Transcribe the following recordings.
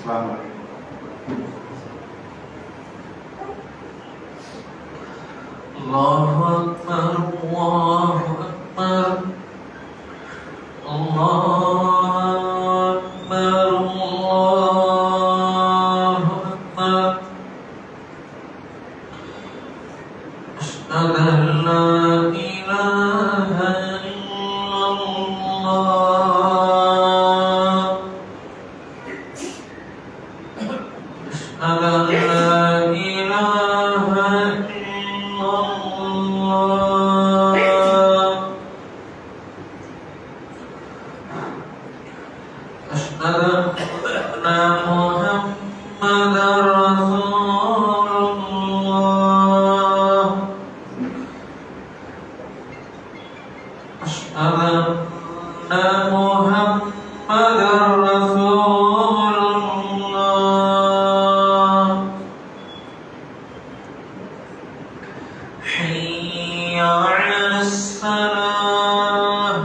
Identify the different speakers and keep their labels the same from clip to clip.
Speaker 1: அஸ்ஸலாமு அலைக்கும்.
Speaker 2: அல்லாஹு அக்பர், அல்லாஹு அக்பர், அல்லாஹு அக்பர், அல்லாஹு அக்பர். அஷ்ஹது அன் லா இலாஹ இல்லல்லாஹ். அஷ்ஹது அன் லா இலாஹ இல்லல்லாஹ். அஷ்ஹது அன்ன முஹம்மதர் ரசூலுல்லாஹ். அஷ்ஹது அன்ன முஹம்மதர் ரசூலுல்லாஹ். حي على الصلاة،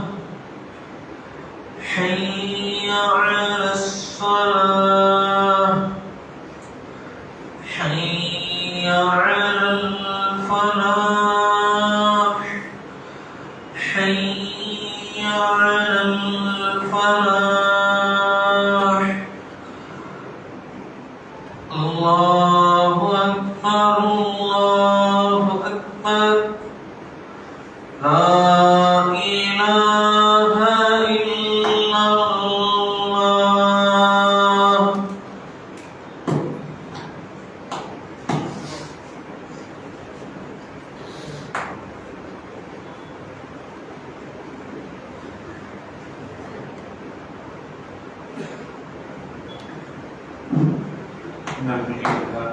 Speaker 2: حي على الصلاة، حي على الفلاح، حي على الفلاح. الله أكبر، الله أكبر، لا إله إلا الله.
Speaker 1: إن الحمد لله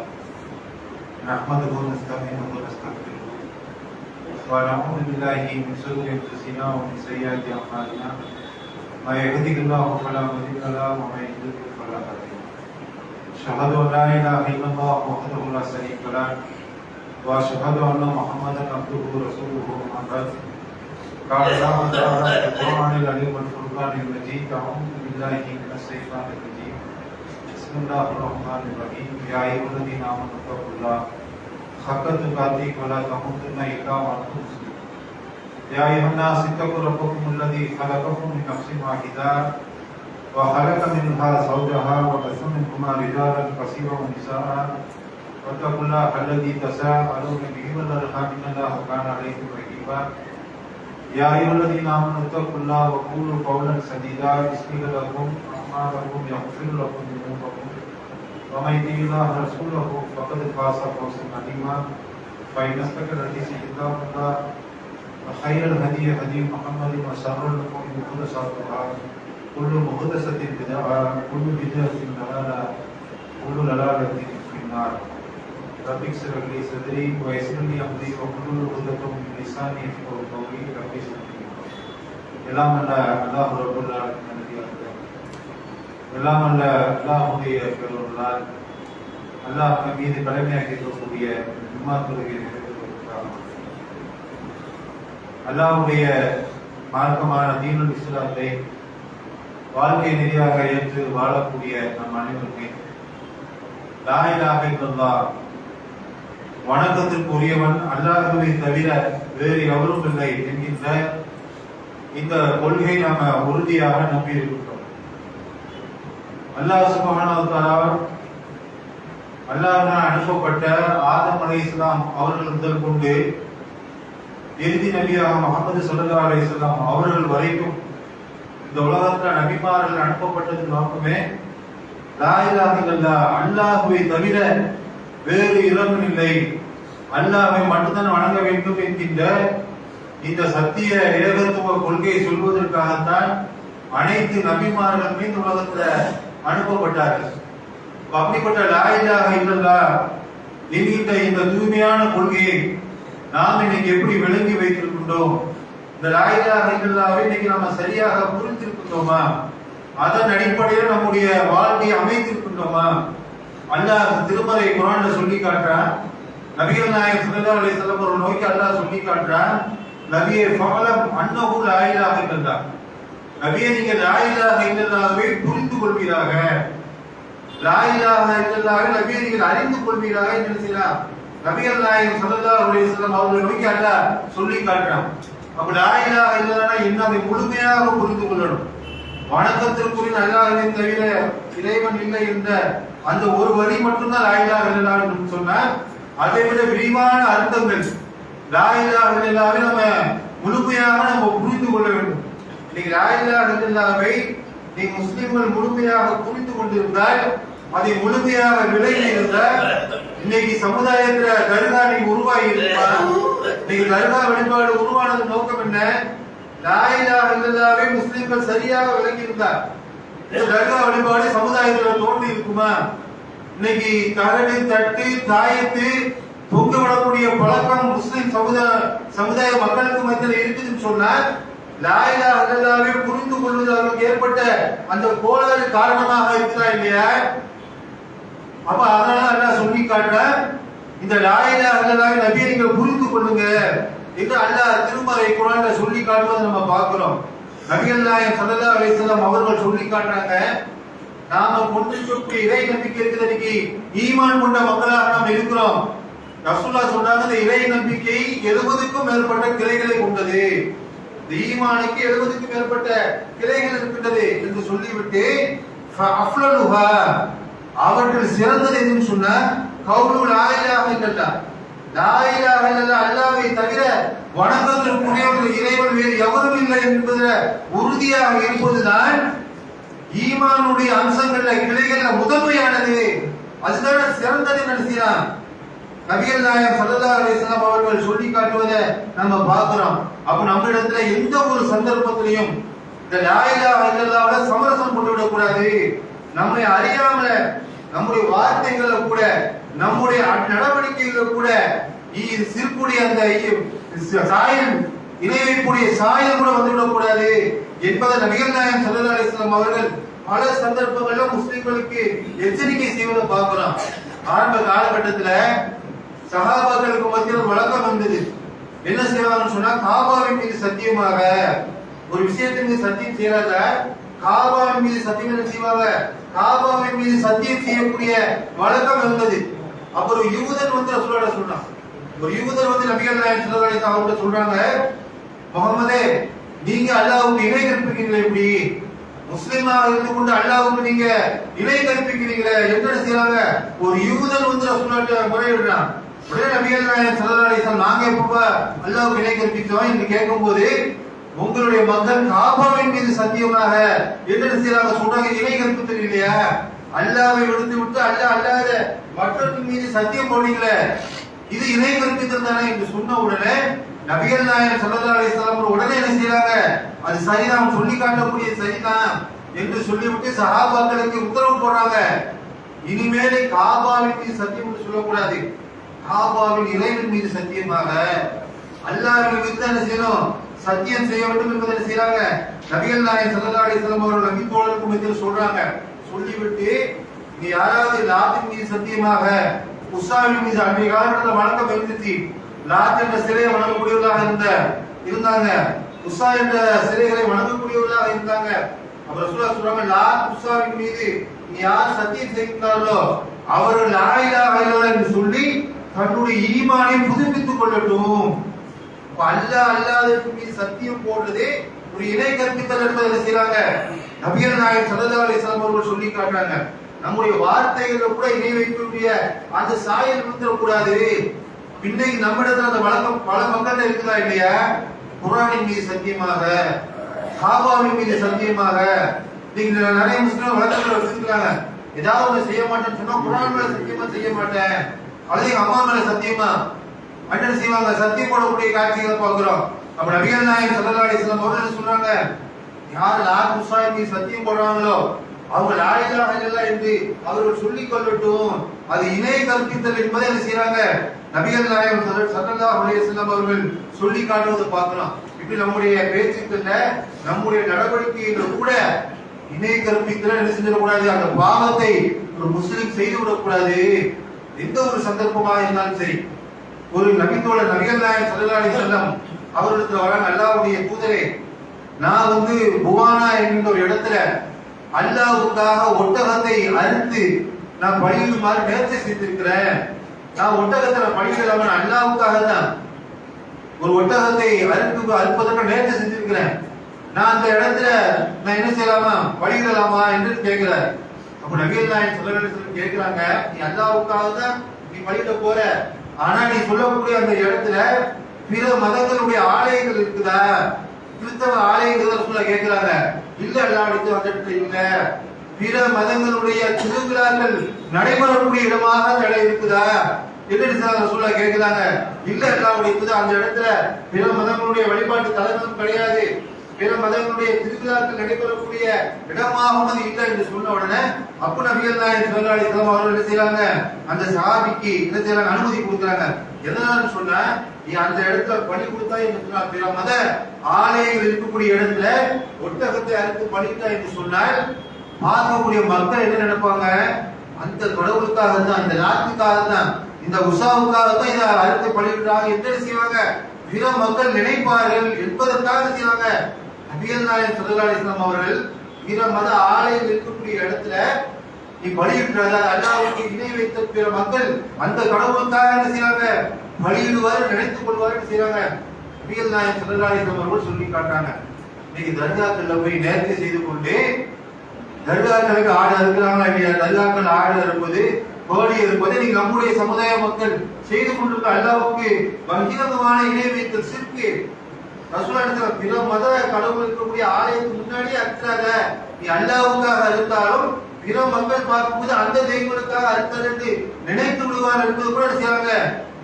Speaker 1: نحمده ونستعينه ونستغفره ونعوذ بالله من شرور أنفسنا ومن سيئات أعمالنا ما يهده الله فلا مضل له ومن يضلل فلا هادي له. أشهد أن لا إله إلا الله وحده لا شريك له وأشهد أن محمدا عبده ورسوله أما بعد. قال الله تعالى في القرآن العظيم والفرقان المجيد أعوذ بالله من الشيطان الرجيم بسم الله الرحمن الرحيم يا أيها الذين آمنوا اتقوا الله حق تقاته ولا تموتن إلا وأنتم مسلمون. يا أيها الناس اتقوا ربكم الذي خلقكم من نفس واحدة وخلق منها زوجها وبث منهما رجالا كثيرا ونساء واتقوا الله الذي تساءلون به والأرحام إن الله كان عليكم رقيبا. يا أيها الذين آمنوا اتقوا الله وقولوا قولا سديدا يصلح لكم أعمالكم يغفر لكم ذنوبكم ومن يطع الله ورسوله فقد فاز فوزا عظيما. فإن أصدق الحديث كتاب الله وخير الهدي هدي محمد وشر الأمور محدثاتها كل محدثة بدعة كل بدعة ضلالة كل ضلالة في النار. رب اشرح لي صدري ويسر لي أمري واحلل عقدة من لساني يفقهوا قولي. رب اشرح لي எல்லாம் அல்ல அல்லாஹ் ரப்பல் ஆலமீன், எல்லாம் அல்ல அல்லாஹ்வுடைய பெருளால் அல்லாஹ் மீது கடமையாக்கி இருக்கக்கூடிய ஜும்மா தொழுகை நிறைவேற்றுவதற்காக அல்லாஹ்வுடைய மார்க்கமான தீனுல் இஸ்லாத்தை வாழ்க்கை நெறியாக ஏற்று வாழக்கூடிய நம் அனைவருமே லா இலாஹ இல்லல்லாஹ் வணக்கத்திற்குரியவன் அல்லாஹ்வை தவிர வேறு எவரும் இல்லை என்கின்ற இந்த கொள்கை நாம உறுதியாக நம்பி இருக்கின்றோம். அல்லாஹ் சுப்ஹானஹு வ தஆலா அல்லாஹ்வால் அனுப்பப்பட்ட ஆதம் அலைஹிஸ்ஸலாம் அவர்கள் முதல் கொண்டு இறுதி நபியாக முஹம்மது ஸல்லல்லாஹு அலைஹி வஸல்லம் அவர்கள் வரைக்கும் இந்த உலகத்துல நபிமார்கள் அனுப்பப்பட்டது நோக்கமே லா இலாஹ இல்லல்லாஹ் அல்லாஹ்வை தவிர வேறு இறைவன் இல்லை, அல்லாஹ்வை மட்டும்தான் வணங்க வேண்டும் என்கின்ற இந்த சத்திய ஏகத்துவ கொள்கையை சொல்வதற்காகத்தான் அனைத்து நபிமார்களுமே இந்த உலகத்துல அனுப்பப்பட்டார்கள். அப்படிப்பட்ட லா இலாஹ இல்லல்லாஹ் என்கின்ற இந்த தூய்மையான கொள்கையை நாம் இன்னைக்கு எப்படி விளங்கி வைத்திருக்கின்றோம்? இந்த லா இலாஹ இல்லல்லாஹ்வை இன்னைக்கு நாம சரியாக புரிந்திருக்கின்றோமா? அதன் அடிப்படையில் நம்முடைய வாழ்க்கையை அமைத்திருக்கின்றோமா? அல்லாஹ் திருமறை குர்ஆன்ல சொல்லி காட்டுறான். நபிகள் நாயகம் ஸல்லல்லாஹு அலைஹி வஸல்லம் அவர்கள் நோக்கி அல்லாஹ் சொல்லி காட்டுறான், நபியே ஃபஅலம் அன்னஹு லா இலாஹ இல்லல்லாஹ், நபியே நீங்க லா இலாஹ இல்லல்லாஹ்வை புரிந்து கொள்வீராக. லா இலாஹ இல்லல்லாஹ் நபியை நீங்கள் அறிந்து கொள்வீராக என்று செய்யலாம். நபிகள் நாயகம் ஸல்லல்லாஹு அலைஹி வஸல்லம் அவர்கள் நோக்கி அல்லாஹ் சொல்லி காட்டுறான். அப்ப லா இலாஹ இல்லல்லாஹ் என்ன, அதை முழுமையாக புரிந்து கொள்ளணும். வணக்கத்திற்குரிய அல்லாஹ்வை தவிர இறைவன் இல்லை என்ற அந்த ஒரு வரி மட்டும்தான் லா இலாஹ இல்லல்லாஹ் என்று சொன்னால், அதை விட விரிவான அர்த்தங்கள் லா இலாஹ இல்லல்லாஹ்வை நம்ம முழுமையாக நம்ம புரிந்து கொள்ள வேண்டும். இன்னைக்கு லா இலாஹ இல்லல்லாஹ்வை நீ முஸ்லிம்கள் முழுமையாக புரிந்து கொண்டிருந்தால், அதை முழுமையாக விலகி இருந்தால், இன்னைக்கு சமுதாயத்துல தர்கா நீங்க உருவாகி இருப்பார். இன்னைக்கு தர்கா வழிபாடு உருவானது நோக்கம் என்ன? லா இலாஹ இல்லல்லாஹ்வை முஸ்லிம்கள் சரியாக விளங்கி இருந்தார், இந்த தர்கா வழிபாடு சமுதாயத்துல தோன்றி இருக்குமா? இன்னைக்கு தகடு, தட்டு, தாயத்து தொங்க விடக்கூடிய பழக்கம் முஸ்லிம் சமுதாய மக்களுக்கு மத்தியில் இருக்குதுன்னு சொன்னால், லா இலாஹ இல்லல்லாஹ்வை புரிந்து கொள்வதற்கு ஏற்பட்ட அந்த கோளாறு காரணமாக இருக்கிறா இல்லையா? அப்ப அதனால அல்லாஹ் சொல்லி காட்ட, இந்த லா இலாஹ இல்லல்லாஹ் நபியை நீங்கள் புரிந்து கொள்ளுங்க என்று அல்லாஹ் திருமறை குர்ஆன்ல சொல்லி காட்டுவதை நம்ம பார்க்கிறோம். நபிகள் நாயகம் ஸல்லல்லாஹு அலைஹி வஸல்லம் அவர்கள் சொல்லி காட்டுறாங்க, நாம கொண்டிருக்கக்கூடிய இறை நம்பிக்கை இருக்குது, இன்னைக்கு ஈமான் கொண்ட மக்களாக நாம் இருக்கிறோம். ரசூலுல்லாஹ் சொன்னாங்க, இந்த இறை நம்பிக்கை 70க்கும் மேற்பட்ட கிளைகளை கொண்டது, இந்த ஈமானுக்கு 70க்கும் மேற்பட்ட கிளைகள் இருக்கின்றது என்று சொல்லிவிட்டு, ஃபஅஃலலுஹா அவர்கள் சிறந்தது என்று சொன்னா கவுலு லா இலாஹ இல்லல்லாஹ், லா இலாஹ இல்லல்லாஹ் அல்லாஹ்வை தவிர வணக்கத்திற்குரியவர்கள் இறைவன் வேறு எவரும் இல்லை என்பதில் உறுதியாக இருப்பதுதான் ஈமானுடைய அம்சங்கள்ல கிளைகள்ல முதன்மையானது, அதுதான் சிறந்தது நடத்தினான். நபிகள் நாயகம் ஸல்லல்லாஹு அலைஹி வஸல்லம் அவர்கள் சொல்லி காட்டுவதை நம்ம பார்க்கிறோம். அப்ப நம்ம இடத்துல எந்த ஒரு சந்தர்ப்பத்திலையும் இந்த லா இலாஹ இல்லல்லாஹ்வை சமரசம் கொண்டு விடக்கூடாது. நம்மை அறியாமல நம்முடைய வார்த்தைகள்ல கூட, நம்முடைய நடவடிக்கைகள்ல கூட சிறுக்கூடிய அந்த சாயல், இணை வைக்கக்கூடிய சாயல் கூட வந்துவிடக்கூடாது என்பதை நபிகள் நாயகம் ஸல்லல்லாஹு அலைஹி வஸல்லம் அவர்கள் பல சந்தர்ப்பங்கள்ல முஸ்லிம்களுக்கு எச்சரிக்கை செய்வதை பார்க்கிறோம். ஆரம்ப காலகட்டத்துல சஹாபாக்களுக்கு மத்தியில் வழக்கம் வந்தது. என்ன செய்வாங்கன்னு சொன்னா, காபாவின் மீது சத்தியமாக ஒரு விஷயத்தின் மீது சத்தியம் செய்யாத, காபாவின் மீது சத்தியம் என்ன செய்வாங்க, காபாவின் மீது சத்தியம் செய்யக்கூடிய வழக்கம் இருந்தது. அப்ப ஒரு யூதன் வந்து ரசூலுல்லாஹ் சொன்னான், ஒரு யூதர் வந்து நபிகள் நாயகம் ஸல்லல்லாஹு அலைஹி வஸல்லம் அவர்கிட்ட சொல்றாங்க, முஹம்மதே நீங்க அல்லாஹ்வுக்கு இணை கற்பிக்கிறீங்களே, எப்படி முஸ்லிமாக இருந்து கொண்டு அல்லாஹ்வுக்கு நீங்க இணை கற்பிக்கிறீங்களே என்ன செய்யறாங்க? ஒரு யூதன் வந்து ரசூலுல்லாஹ்ட்ட முறையிடுறான். உடனே நபிகள் நாயகம் ஸல்லல்லாஹு அலைஹி வஸல்லம் நாங்க எப்ப அல்லாஹ்வுக்கு இணை கற்பித்தோம் என்று கேட்கும்போது, உங்களுடைய மக்கள் காபாவின் மீது சத்தியமாக என்ன செய்யறாங்க சொல்றாங்க, இணை கற்பித்தல் இல்லையா, அல்லாஹ்வை விடுத்து விட்டு அல்லாஹ் அல்லாத மற்றவர்கள் மீது சத்தியம் போடுறீங்களே, இது இணை கற்பித்தல் தானே என்று சொன்ன உடனே நபிகள் நாயகம் ஸல்லல்லாஹு அலைஹி வஸல்லம் உடனே என்ன செய்யறாங்க, அது சரிதான், சொல்லி காட்டக்கூடிய சரிதான் என்று சொல்லிவிட்டு சஹாபாக்களுக்கு உத்தரவு போடுறாங்க, இனிமேல் காபாவின் மீது சத்தியம் என்று சொல்லக்கூடாது, காபாவின் இறைவன் மீது சத்தியமாக அல்லாஹ்வின் மீது என்ன செய்யணும், சத்தியம் செய்ய வேண்டும் என்பதை என்ன செய்யறாங்க, நபிகள் நாயகம் ஸல்லல்லாஹு அலைஹி வஸல்லம் அவர்கள் நபி தோழருக்கு மத்தியில் சொல்றாங்க. சொல்லிவிட்டு நீ யாராவது லாத்தின் மீது சத்தியமாக, உஸாவின் மீது அன்றைய காலத்துல வணக்கம் இருந்துச்சு, லாத் என்ற சிலையை வணங்கக்கூடியவர்களாக இருந்தாங்க, உஸா என்ற சிலைகளை வணங்கக்கூடியவர்களாக இருந்தாங்க. அப்ப ரசூலுல்லாஹ் சொல்றாங்க, லாத் உஸாவின் மீது நீ யார் சத்தியம் செய்கிறார்களோ அவர்கள் லா இலாஹ இல்லல்லாஹ் என்று சொல்லி தன்னுடைய ஈமானை புதுப்பித்துக் கொள்ளட்டும். அல்லாஹ் அல்லாஹ்வுக்கு மீது சத்தியம் போடுறதே ஒரு இணை கற்பித்தல் என்பதை என்ன செய்றாங்க, நபிகள் நாயகம் ஸல்லல்லாஹு அலைஹி வஸல்லம் அவர்கள் சொல்லி காட்டுறாங்க. நம்முடைய வார்த்தைகளை கூட இணை வைக்கக்கூடிய அந்த சாயல் வந்துடக்கூடாது. இன்னைக்கு நம்மிடத்துல அந்த வழக்கம் பல மக்கள் இருக்குதா இல்லையா, குர்ஆனின் மீது சத்தியமாக, காபாவின் மீது சத்தியமாக, நீங்க நிறைய முஸ்லிம் வழக்கங்களை வச்சிருக்காங்க, ஏதாவது ஒண்ணு செய்ய மாட்டேன்னு சொன்னா குர்ஆன் மேல சத்தியமா செய்ய மாட்டேன், அல்லது எங்க அம்மா மேல சத்தியமா என்ன செய்வாங்க, சத்தியம் போடக்கூடிய காட்சிகளை பார்க்கிறோம். அப்ப நபிகள் நாயகம் ஸல்லல்லாஹு அலைஹி வஸல்லம் அவர்கள் சொல்றாங்க, யார் லாத் உஸாவின் மீது சத்தியம் போடுறாங்களோ அவங்க லா இலாஹ இல்லல்லாஹ் என்று அவர்கள் சொல்லிக் கொள்ளட்டும், அது இணை கற்பித்தல் என்பதை என்ன செய்யறாங்க, நபிகள் நாயகம் ஸல்லல்லாஹு அலைஹி வஸல்லம் அவர்கள் சொல்லி காட்டுவதை பார்க்கலாம். இப்படி நம்முடைய பேச்சுக்கள்ல, நம்முடைய நடவடிக்கைகள் கூட இணை கற்பித்தல் என்ன செஞ்சிடக்கூடாது, அந்த பாவத்தை ஒரு முஸ்லிம் செய்து விடக்கூடாது. எந்த ஒரு சந்தர்ப்பமாக இருந்தாலும் சரி, ஒரு நபித்தோழர் நபிகள் நாயகம் ஸல்லல்லாஹு அலைஹி வஸல்லம் அவர்களுக்கு வராங்க, அல்லாஹ்வுடைய தூதரே நான் வந்து புவானா என்கிற ஒரு இடத்துல அல்லாஹ்வுக்காக ஒட்டகத்தை அறுத்து நான் பலியிடுமாறு நேர்ச்சி செய்திருக்கிறேன். நான் ஒட்டகத்தை பலியிடலாம அல்லாஹ்வுக்காக தான் ஒரு ஒட்டகத்தை அறுப்பதற்கு நேர்ச்சி செஞ்சிருக்கிறேன். நான் அந்த இடத்துல நான் என்ன செய்யலாமா பலியிடலாமா என்று கேட்கிறார். அப்ப நபிகள் நாயகம் ஸல்லல்லாஹு அலைஹி வஸல்லம் கேட்கிறாங்க, நீ அல்லாஹ்வுக்காக தான் நீ பலியிட போற, ஆனா நீ சொல்லக்கூடிய அந்த இடத்துல பிற மதங்களுடைய ஆலயங்கள் இருக்குதா, கிறிஸ்தவ ஆலயங்கள் ரசூலுல்லாஹ் கேட்கிறாங்க. இல்ல அல்லாஹ்வுடைய அந்த இடத்துல இல்ல. பிற மதங்களுடைய திருவிழாக்கள் நடைபெறக்கூடிய இடமாக அந்த இடம் இருக்குதா என்று ரசூலுல்லாஹ் கேட்கிறாங்க. இல்ல அல்லாஹ்வுடைய அந்த இடத்துல பிற மதங்களுடைய வழிபாட்டு தலங்களும் கிடையாது, பிற மதங்களுடைய திருவிழாக்கள் நடைபெறக்கூடிய இடமாகவும் அது இல்லை என்று சொன்ன உடனே அப்ப நபிகள் நாயகம் ஸல்லல்லாஹு அலைஹி வஸல்லம் அவர்கள் என்ன செய்யறாங்க, அந்த சஹாபிக்கு என்ன செய்யறாங்க, அனுமதி கொடுக்குறாங்க. எதனால சொன்னா, நீ அந்த இடத்துல பலி கொடுத்தா என்று சொன்னா பிற மத ஆலயங்கள் இருக்கக்கூடிய இடத்துல ஒட்டகத்தை அறுத்து பலித்தா என்று சொன்னால் பார்க்கக்கூடிய மக்கள் என்ன நினைப்பாங்க, அந்த கடவுளுக்காக தான், இந்த நாட்டுக்காக தான், இந்த உஷாவுக்காக தான் இதை அறுத்து பலியிடுறாங்க என்று செய்வாங்க பிற மக்கள் நினைப்பார்கள் என்பதற்காக செய்வாங்க. நபிகள் நாயகம் ஸல்லல்லாஹு அலைஹி வஸல்லம் அவர்கள் பிற மத ஆலயங்கள் இருக்கக்கூடிய இடத்துல நீ பலியிடுறதா அல்லாஹ்வுக்கு இணை வைத்த பிற மக்கள் அந்த கடவுளுக்காக என்ன செய்வாங்க, பலியிடுவார் நினைத்துக் கொள்வார் செய்வாங்க. நபிகள் நாயகம் ஸல்லல்லாஹு அலைஹி வஸல்லம் அவர்கள் சொல்லி காட்டுறாங்க. இன்னைக்கு தர்காக்கள்ல போய் நேர்ச்சி செய்து கொண்டு தர்காக்களுக்கு ஆடு இருக்கிறாங்களா இல்லையா, தர்காக்கள் ஆடு இருப்பது கோடி இருப்பது நீங்க நம்முடைய சமுதாய மக்கள் செய்து கொண்டிருக்க அல்லாஹ்வுக்கு பகிரங்கமான இணை வைத்தல் சிற்கு. ரசூலுல்லாஹ் பிற மத கடவுள் இருக்கக்கூடிய ஆலயத்துக்கு முன்னாடி அறுக்கிறாங்க. நீ அல்லாஹ்வுக்காக அறுத்தாலும் பிற மக்கள் பார்க்கும்போது அந்த தெய்வங்களுக்காக அறுத்தல் என்று நினைத்து விடுவார் என்பது கூட செய்வாங்க.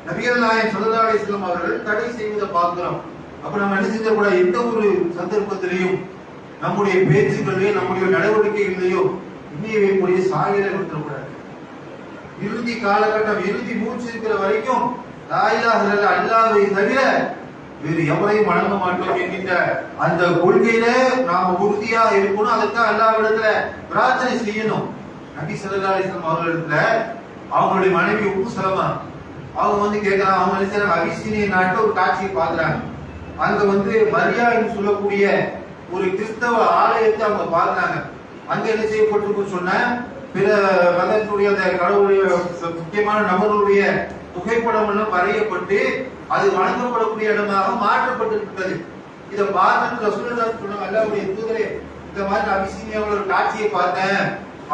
Speaker 1: நபிகள் நாயகம் ஸல்லல்லாஹு அலைஹி வஸல்லம் அவர்கள் தடை செய்வதை பார்க்கிறோம். அப்ப நம்ம என்ன செஞ்சக்கூடாது, எந்த ஒரு சந்தர்ப்பத்திலையும் நம்முடைய பேச்சுக்களையோ நம்முடைய நடவடிக்கைகளையோ இணைய வைக்கக்கூடிய சாயலை கொடுத்துடக்கூடாது. இறுதி காலகட்டம், இறுதி மூச்சு இருக்கிற வரைக்கும் லா இலாஹ இல்லல்லாஹ் அல்லாஹ்வை தவிர வேறு எவரையும் வணங்க மாட்டோம் என்கின்ற அந்த கொள்கையில நாம உறுதியா இருக்கணும். அதுக்காக அல்லாஹ்விடத்துல பிரார்த்தனை செய்யணும். நபி ஸல்லல்லாஹு அலைஹி வஸல்லம் அவர்களிடத்துல அவங்களுடைய மனைவி உம்மு சலமா அவங்க வந்து கேட்கறாங்க, அவங்க நினைச்சாங்க அபிசீனிய நாட்டுல ஒரு காட்சியை பாக்குறாங்க. அங்க வந்து மரியா என்று சொல்லக்கூடிய ஒரு கிறிஸ்தவ ஆலயத்தை அவங்க பார்க்கிறாங்க. அங்க என்ன செய்யப்பட்டிருக்குன்னு சொன்ன பிற மதத்துடைய அந்த கடவுளுடைய முக்கியமான நபர்களுடைய புகைப்படம் எல்லாம் வரையப்பட்டு அது வணங்கப்படக்கூடிய இடமாக மாற்றப்பட்டிருக்கிறது. இதை பார்த்து ரசூலுல்லாஹ் சொன்னாங்க, அல்லாஹ்வுடைய தூதரே இந்த மாதிரி அபிசீனியாவில் ஒரு காட்சியை பார்த்தேன்.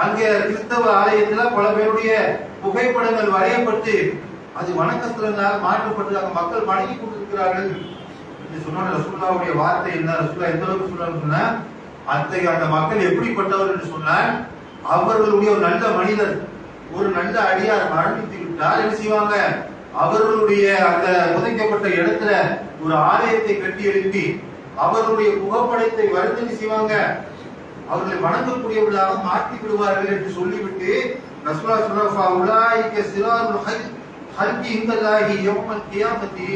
Speaker 1: அங்கே கிறிஸ்தவ ஆலயத்துல பல பேருடைய புகைப்படங்கள் வரையப்பட்டு அது வணக்கஸ்தலங்களாக மாற்றப்பட்டு அங்க மக்கள் வணங்கி கொண்டிருக்கிறார்கள் என்று சொன்ன ரசூலுல்லாஹ்வுடைய வார்த்தை என்ன, ரசூலுல்லாஹ் எந்த அளவுக்கு சொன்னாங்கன்னா, அந்த மக்கள் எப்படிப்பட்டவர் என்று சொன்னால் அவர்களுடைய ஒரு நல்ல மனிதர், ஒரு நல்ல அடியார் மரணித்து விட்டால் என்ன செய்வாங்க, அவர்களுடைய அந்த புதைக்கப்பட்ட இடத்துல ஒரு ஆலயத்தை கட்டி எழுப்பி அவர்களுடைய புகைப்படத்தை வரைந்து செய்வாங்க, அவர்களை வணங்கக்கூடியவர்களாக மாற்றி விடுவார்கள் என்று சொல்லிவிட்டு ரசூலுல்லாஹ் ஸல்லல்லாஹு அலைஹி வஸல்லம் ஹல்கி இந்தல்லாஹி யௌமல் கியாமத்தி,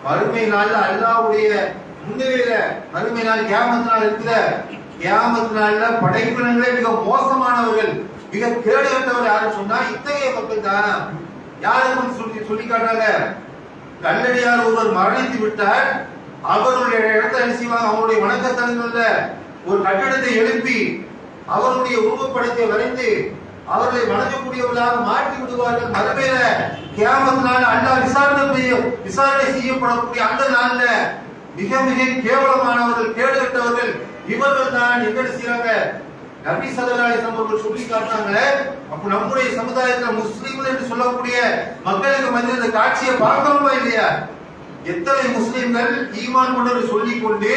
Speaker 1: மறுமை நாள் அல்லாஹ்வுடைய முன்னிலையில மறுமை நாள் கியாமத் நாள் இருக்கிற கியாமத் நாள்ல படைப்பினங்களே மிக மோசமானவர்கள், மிக கேடுகட்டவர்கள் யாரு சொன்னா இத்தகைய மக்கள் தான். யாருக்கு சொல்லி காட்டுறாங்க, கல்லடியார் ஒருவர் மரணித்து விட்டால் அவர்களுடைய இடத்தை என்ன செய்வாங்க, அவருடைய வணக்கத்தலங்கள்ல ஒரு கட்டடத்தை எழுப்பி அவருடைய உருவப்படத்தை வரைந்து அவர்களை வணங்கக்கூடியவர்களாக மாற்றி விடுவார்கள். மறுமையில கியாமத் நாள் அல்லாஹ் விசாரணை செய்யப்படக்கூடிய அந்த நாள்ல மிக மிக கேவலமானவர்கள், கேடுகட்டவர்கள் இவர்கள் தான் என்ன செய்றாங்க, நபி ஸல்லல்லாஹு அலைஹி வஸல்லம் அவர்கள் சொல்லி காட்டினாங்க. அப்ப நம்முடைய சமுதாயத்துல முஸ்லிம்கள் என்று சொல்லக்கூடிய மக்களுக்கு மத்தியில் இந்த காட்சியை பார்க்கணுமா இல்லையா? எத்தனை முஸ்லிம்கள் ஈமான் கொண்டவர் சொல்லிக் கொண்டு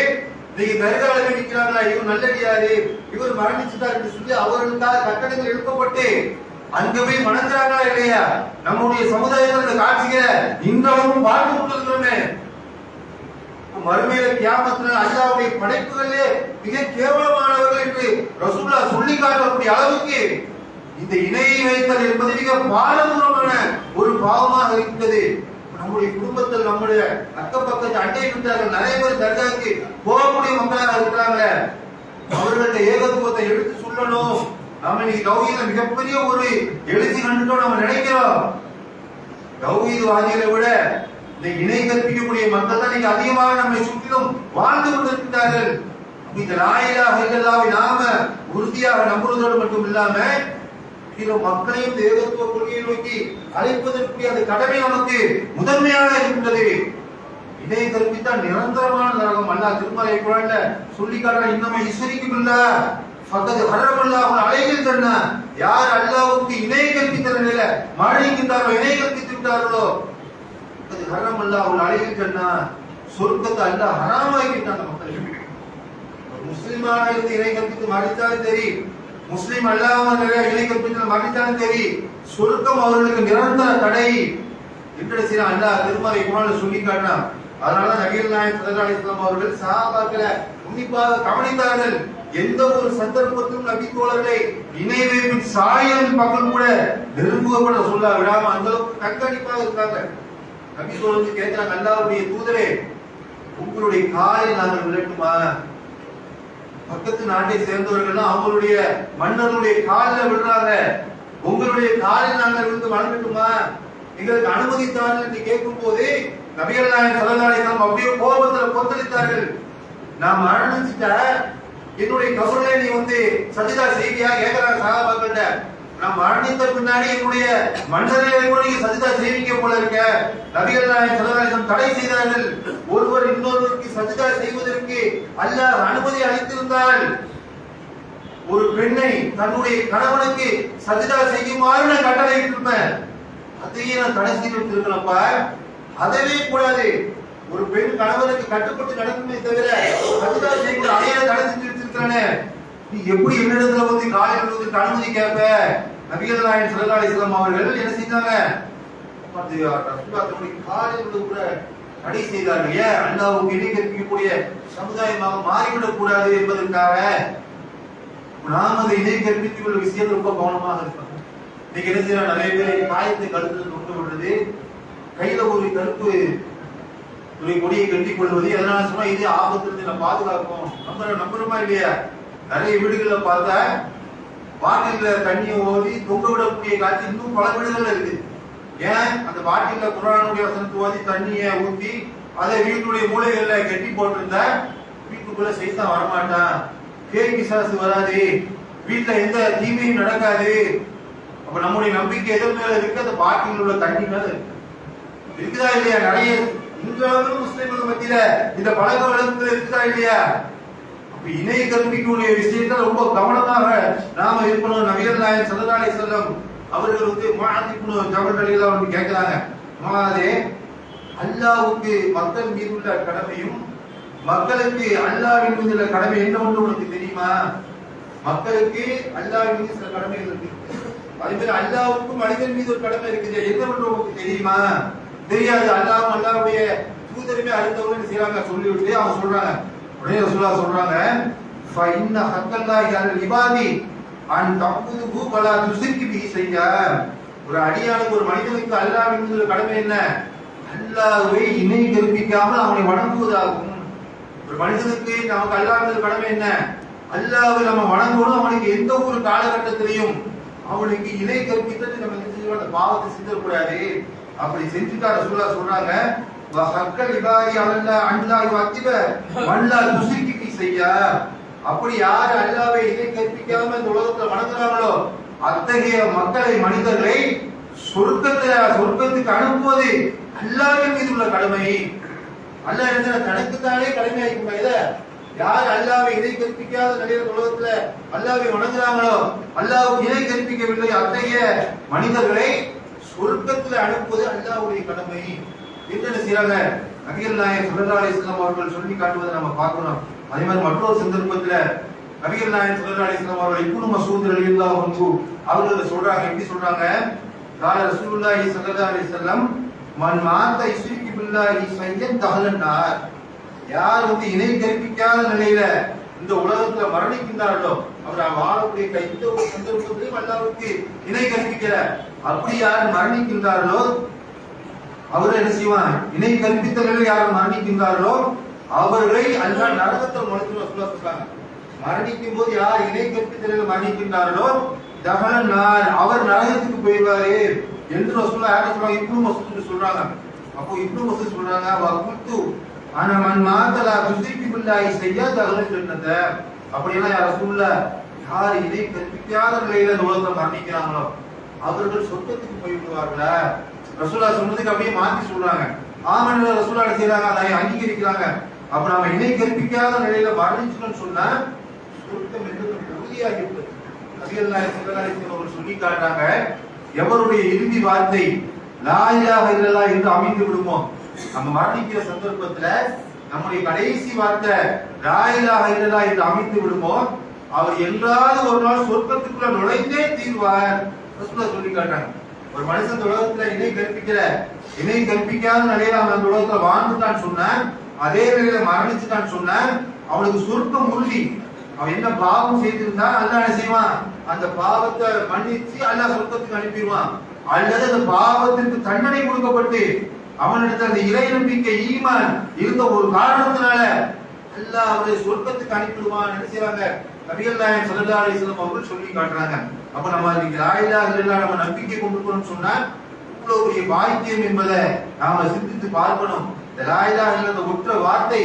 Speaker 1: நீங்க தர்கால நிற்கிறாங்களா, இவர் நல்லடியாரு, இவர் மரணிச்சுட்டார் என்று சொல்லி அவர்களுக்காக கட்டடங்கள் எழுப்பப்பட்டு அங்க போய் வணங்குறாங்களா இல்லையா? நம்முடைய சமுதாயத்தில் இந்த காட்சிகளை இன்றளவும் பார்த்து கொண்டிருக்கிறோமே. மறுமையில கியாமத்துல அல்லாஹ்வுடைய படைப்புகளே மிக கேவலமானவர்கள் என்று ரசூலுல்லாஹ் சொல்லி காட்டக்கூடிய அளவுக்கு இந்த இணையை வைத்தல் என்பது மிக பாரதூரமான ஒரு பாவமாக இருக்கிறது. நம்முடைய குடும்பத்தில் நம்முடைய அக்கம் பக்கத்து அண்டை விட்டார்கள் நிறைய பேர் தர்காவுக்கு போகக்கூடிய மக்களாக இருக்கிறாங்க. அவர்களோட ஏகத்துவத்தை எடுத்து சொல்லணும். நாம இன்னைக்கு தௌஹீத்ல மிகப்பெரிய ஒரு எழுச்சி கண்டுட்டோம் நம்ம நினைக்கிறோம். தௌஹீத்வாதிகளை விட இந்த இணை கற்பிக்கக்கூடிய மக்கள் தான் இன்னைக்கு அதிகமாக நம்மை சுற்றிலும் வாழ்ந்து கொண்டிருக்கிறார்கள். இந்த லா இலாஹ இல்லல்லாஹ்வை நாம உறுதியாக நம்புவதோடு மட்டும் இல்லாம பிற மக்களையும் ஏகத்துவ கொள்கையை நோக்கி அழைப்பதற்குரிய அந்த கடமை நமக்கு முதன்மையாக இருக்கின்றது. இதை கற்பித்தால் நிரந்தரமான நரகம் அல்லாஹ் திருமறை குர்ஆன்ல சொல்லி காட்டுறான். இன்னமே இஸ்ரிக்கு பில்லாஹ் ஃபகத் ஹரமல்லாஹு அலைஹில் ஜன்னா. யார் அல்லாஹ்வுக்கு இணை கற்பித்த நிலையில மாறிக்கின்றாரோ, இணை கற்பித்து விட்டார்களோ, அது ஹரமல்லாஹு அலைஹில் ஜன்னா, சொர்க்கத்தை அல்லாஹ் ஹராமாக்கிட்டான் மக்களுக்கு. முஸ்லிமாக இருந்து இணை கற்பித்து மறித்தாலும் சரி, முஸ்லிம் அல்லாமல் இணை கற்பித்து மறித்தாலும் சரி, சொர்க்கம் அவர்களுக்கு நிரந்தர தடை என்று சில அல்லாஹ் திருமறை குர்ஆன்ல சொல்லி காட்டினான். அதனால நபிகள் நாயகம் ஸல்லல்லாஹு அலைஹி வஸல்லம் அவர்கள் சஹாபாக்களை உன்னிப்பாக கவனித்தார்கள். எந்த ஒரு சந்தர்ப்பத்திலும் நபி தோழர்களை இணை வைப்பின் சாயம் பக்கம் கூட நெருங்குவப்பட சொல்ல விடாம அந்த அளவுக்கு கண்காணிப்பாக இருக்காங்க. நபி தோழர்கள் கேட்கிறாங்க, அல்லாஹ்வுடைய தூதரே, உங்களுடைய காலை நாங்கள் விளட்டுமா? பக்கத்து நாட்டை சேர்ந்தவர்கள் அவங்களுடைய மன்னருடைய காலில் விடுறாங்க, உங்களுடைய காலில் நாங்கள் விழுந்து வணங்கட்டுமா? எங்களுக்கு அனுமதி தாருங்கள் என்று கேட்கும் போது நபிகள் நாயகம் ஸல்லல்லாஹு அலைஹி வஸல்லம் அப்படியே கோபத்தில் கொந்தளித்தார்கள். நான் மரணிச்சிட்ட என்னுடைய கபரிலே நீ வந்து சஜிதா செய்வியா கேட்கிறாங்க சஹாபாக்கள்ட்ட. நான் மரணித்த பின்னாடி என்னுடைய மன்னரையிலே கூட நீங்க சஜிதா செய்வீங்க போல இருக்க. நபிகள் நாயகம் ஸல்லல்லாஹு அலைஹி வஸல்லம் தடை செய்தார்கள். ஒருவர் இன்னொருவருக்கு சஜிதா செய்வதற்கு அல்லாஹ் அனுமதி அளித்திருந்தால் ஒரு பெண்ணை தன்னுடைய கணவனுக்கு சஜிதா செய்யுமாறு நான் கட்டளை இட்டிருப்பேன். அதையே நான் தடை செய்து இருக்கலப்பா, அதவே கூடாது. ஒரு பெண் கணவனுக்கு கட்டுப்பட்டு நடக்குமே தவிர சஜிதா செய்யக்கூடாது, அதையே தடை செஞ்சு வச்சிருக்கானே, நீ எப்படி என்னிடத்துல வந்து காலையில் வந்து அனுமதி கேட்ப? நபிகள் நாயகம் ஸல்லல்லாஹு அலைஹி வஸல்லம் அவர்கள் என்ன செஞ்சாங்க? காலையில் கூட தடை செய்தார்கள். ஏன்? அல்லாஹ்வுக்கு இணை கற்பிக்கக்கூடிய சமுதாயமாக மாறிவிடக் கூடாது என்பதற்காக. நாம் அதை இணை கற்பித்துக் கொள்ள விஷயத்தில் ரொம்ப கவனமாக இருக்கணும். இன்னைக்கு என்ன செய்யறோம்? நிறைய பேர் காயத்தை கழுத்துல தொங்க விடுறது, கையில ஒரு கருப்பு ஒரு கொடியை கட்டி கொள்வது. எதனால சொன்னா இது ஆபத்திலிருந்து நம்ம பாதுகாக்கும். நம்புறோமா இல்லையா? நிறைய வீடுகள்ல பார்த்தா பாட்டில தண்ணியை ஓதி தொங்க விடக்கூடிய காட்சி இன்னும் பல வீடுகள்ல இருக்கு. ஏன்? அந்த பாட்டில குர்ஆனுடைய வசனத்தை ஓதி தண்ணியை ஊத்தி அதை வீட்டுடைய மூலைகள்ல கட்டி போட்டிருந்தா வீட்டுக்குள்ள சைத்தான் வரமாட்டான், பேய் பிசாசு வராது, வீட்டுல எந்த தீமையும் நடக்காது. அப்ப நம்முடைய நம்பிக்கை எதன் மேல இருக்கு? அந்த பாட்டில் உள்ள தண்ணி மேல இருக்குதா இல்லையா? நிறைய இன்றைய முஸ்லிம்கள் மத்தியில இந்த பழக்க வழக்கத்துல இருக்குதா இல்லையா? அப்ப இணை கற்பிக்கக்கூடிய விஷயத்தை ரொம்ப கவனமாக நாம இருக்கணும். நபிகள் நாயகம் ஸல்லல்லாஹு அலைஹி வஸல்லம் அவர்கள் வந்து முஆத் இப்னு ஜபல் ரலியல்லாஹு அன்ஹு கேட்கிறாங்க, முஆதே, அல்லாஹ்வுக்கு மக்கள் மீது உள்ள கடமையும் மக்களுக்கு அல்லாஹ்வின் மீது உள்ள கடமை என்னவென்று உனக்கு தெரியுமா? மக்களுக்கு அல்லாஹ்வின் மீது சில கடமைகள் இருக்கு, அதே மாதிரி அல்லாஹ்வுக்கும் மனிதன் மீது ஒரு கடமை இருக்குது, என்னவென்று உங்களுக்கு தெரியுமா? தெரியாது. அல்லாஹ்வும் அல்லாஹ்வுடைய தூதருமே அறிந்தவங்க செய்றாங்க சொல்லிவிட்டு அவங்க சொல்றாங்க, உடனே ரசூலுல்லாஹ் சொல்றாங்க, ஃப இன்ன ஹக்கல்லாஹி அலல் இபாதி அன் தஅபுதுஹு வலா துஷ்ரிகு பிஹி ஷைஆ. ஒரு அடியானுக்கு, ஒரு மனிதனுக்கு அல்லாஹ்வின் மீது உள்ள கடமை என்ன? அல்லாஹ்வை இணை கற்பிக்காமல் அவனை வணங்குவதாகும். ஒரு மனிதனுக்கு நமக்கு அல்லாஹ்வின் மீது கடமை என்ன? அல்லாஹ்வை நம்ம வணங்கணும். அவனுக்கு எந்த ஒரு காலகட்டத்திலையும் அவனுக்கு இணை கற்பித்தது நம்ம அந்த பாவத்தை செஞ்சிடக்கூடாது. அப்படி செஞ்சுட்டா ரசூலுல்லாஹ் சொல்றாங்க, வஹக்கல் இபாதி அல்லாஹ் அல்லாஹ் வத்திப வல்லா துஷ்ரிகு பிஹி ஷைஆ. அப்படி யார் அல்லாஹ்வை இணை கற்பிக்காம இந்த உலகத்துல வணங்குறாங்களோ அத்தகைய மக்களை, மனிதர்களை சொர்க்கத்துக்கு அனுப்புவது அல்லாஹ்வின் மீது உள்ள கடமை. அல்லாஹ் என்ன தனக்குத்தானே கடமையாக்கி இத யார் அல்லாஹ்வை இணை கற்பிக்காத நிலையில உலகத்துல அல்லாஹ்வை வணங்குறாங்களோ, அல்லாஹ்வுக்கு இணை கற்பிக்கவில்லை, அத்தகைய மனிதர்களை சொர்க்கத்துல அனுப்புவது அல்லாஹ்வுடைய கடமை என்று செய்றாங்க. நபிகள் நாயகம் ஸல்லல்லாஹு அலைஹி வஸல்லம் அவர்கள் சொல்லி காட்டுவதை நம்ம பார்க்கிறோம். அதே மாதிரி மற்றொரு சந்தர்ப்பத்துல நபிகள் நாயகம் ஸல்லல்லாஹு அலைஹி வஸல்லம் அவர்கள் இப்னு மஸ்ஊத் ரலியல்லாஹு அன்ஹு அவர்கள் சொல்றாங்க, எப்படி சொல்றாங்க? கால ரசூலுல்லாஹி ஸல்லல்லாஹு அலைஹி வஸல்லம், மன் மாத யுஷ்ரிகு பில்லாஹி ஷையன் தஹலன் நார். யார் வந்து இணை கற்பிக்காத நிலையில இந்த உலகத்துல மரணிக்கின்றார்களோ, அவர் வாழக்கூடிய எந்த ஒரு சந்தர்ப்பத்திலும் அல்லாஹ்வுக்கு இணை கற்பிக்கல, அப்படி யார் மரணிக்கின்றார்களோ அவர் என்ன செய்வான்? இணை கற்பித்த நிலையில் யார் மரணிக்கின்றார்களோ அவர்களை அல்லாஹ் நரகத்தில் சொல்றாங்க. மரணிக்கும் போது யார் இணை கற்பித்த நிலையில் மரணிக்கின்றார்களோ தஹலன் நார், அவர் நரகத்துக்கு போய்வாரு என்று ரசூலுல்லாஹ் யாரை சொல்றாங்க? இப்னு மஸ்ஊத் சொல்றாங்க. அப்போ இப்னு மஸ்ஊத் சொல்றாங்க, வகுத்து ஆனா மன் மாத்தலா துசிக்கு பில்லாஹி செய்யா தகவல் சொன்னத அப்படியெல்லாம் யார சொல்ல யார் இதை கற்பிக்காத நிலையில இந்த உலகத்தை மரணிக்கிறாங்களோ அவர்கள் சொர்க்கத்துக்கு போய்விடுவார்களா? ரசூலுல்லாஹ் சொன்னதுக்கு அப்படியே மாத்தி சொல்றாங்க. ஆமன்ல ரசூலுல்லாஹ் செய்றாங்க, அதை அங்கீகரிக்கிறாங்க. அப்ப நாம இணை கற்பிக்காத நிலையில மரணிச்சோம்னு சொன்னா சொர்க்கம் என்று உறுதியாகிவிட்டது. நபியல்லாஹி ஸல்லல்லாஹு அலைஹி வஸல்லம் சொல்லி காட்டுறாங்க, எவருடைய இறுதி வார்த்தை லா இலாஹ இல்லல்லாஹ் என்று அமைந்து விடுமோ, நம்ம மரணிக்கிற சந்தர்ப்பத்துல நம்முடைய கடைசி வார்த்தை லா இலாஹ இல்லல்லாஹ் என்று அமைந்து விடுமோ, அவர் எல்லாவது ஒரு நாள் சொர்க்கத்துக்குள்ள நுழைந்தே தீர்வார். ரசூலுல்லாஹ் சொல்லி காட்டுறாங்க. ஒரு மனுஷன் உலகத்துல இணை கற்பிக்காத நிலையில அவன் அந்த உலகத்துல வாழ்ந்துட்டான்னு சொன்ன, அதே நிலையில மரணிச்சுட்டான்னு சொன்ன, அவனுக்கு சொர்க்கம் உறுதி. அவன் என்ன பாவம் செய்திருந்தா அல்லாஹ் என்ன செய்வான்? அந்த பாவத்தை மன்னிச்சு அல்லாஹ் சொர்க்கத்துக்கு அனுப்பிடுவான். அல்லது அந்த பாவத்திற்கு தண்டனை கொடுக்கப்பட்டு அவனிடத்தில் அந்த இறை நம்பிக்கை ஈமான் இருந்த ஒரு காரணத்தினால அல்லாஹ் அவரை சொர்க்கத்துக்கு அனுப்பிடுவான். என்ன செய்வாங்க? நபிகள் நாயகம் ஸல்லல்லாஹு அலைஹி வஸல்லம் அவர்கள் சொல்லி காட்டுறாங்க. அப்ப நம்ம லா இலாஹ இல்லல்லாஹ் நம்ம நம்பிக்கை கொண்டுக்கணும்னு சொன்னா இவ்வளவு பெரிய பாக்கியம் என்பதை நாம சிந்தித்து பார்க்கணும். இந்த லா இலாஹ இல்லல்லாஹ் ஒற்ற வார்த்தை